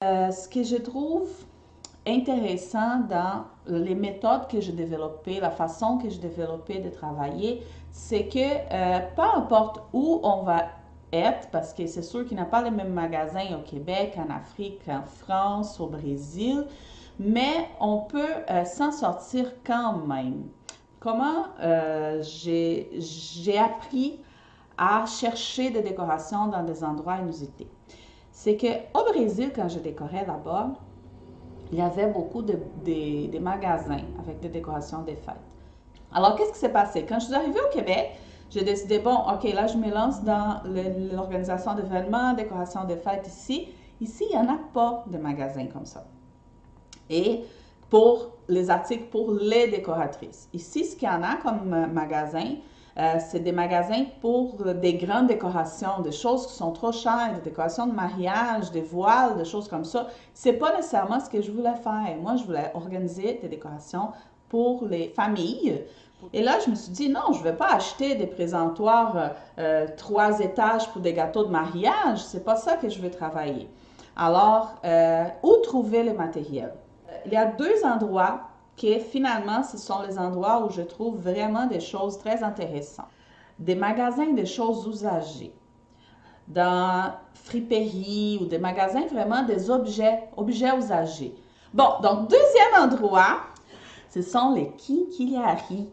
Ce que je trouve intéressant dans les méthodes que j'ai développées, la façon que j'ai développée de travailler, c'est que peu importe où on va être, parce que c'est sûr qu'il n'y a pas les mêmes magasins au Québec, en Afrique, en France, au Brésil, mais on peut s'en sortir quand même. Comment j'ai appris à chercher des décorations dans des endroits inusités? C'est qu'au Brésil, quand je décorais là-bas, il y avait beaucoup de magasins avec des décorations des fêtes. Alors, qu'est-ce qui s'est passé? Quand je suis arrivée au Québec, j'ai décidé, bon, OK, là, je me lance dans l'organisation d'événements, décoration des fêtes ici. Ici, il n'y en a pas de magasins comme ça. Et pour les articles pour les décoratrices. Ici, ce qu'il y en a comme magasin, c'est des magasins pour des grandes décorations, des choses qui sont trop chères, des décorations de mariage, des voiles, des choses comme ça. C'est pas nécessairement ce que je voulais faire. Moi, je voulais organiser des décorations pour les familles. Et là, je me suis dit, non, je ne vais pas acheter des présentoirs 3 étages pour des gâteaux de mariage. C'est pas ça que je veux travailler. Alors, où trouver le matériel? Il y a 2 endroits qui finalement, ce sont les endroits où je trouve vraiment des choses très intéressantes. Des magasins de choses usagées, dans friperies ou des magasins vraiment des objets usagés. Bon, donc deuxième endroit, ce sont les quinquilleries,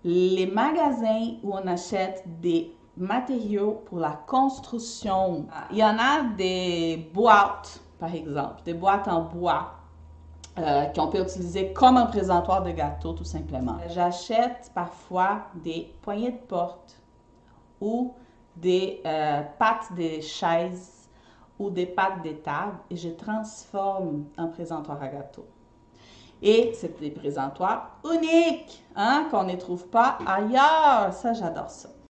les magasins où on achète des matériaux pour la construction. Il y en a des boîtes, par exemple, des boîtes en bois qu'on peut utiliser comme un présentoir de gâteau, tout simplement. J'achète parfois des poignées de porte ou des pattes de chaises ou des pattes de table et je transforme en présentoir à gâteau. Et c'est des présentoirs uniques, hein, qu'on ne trouve pas ailleurs. Ça, j'adore ça.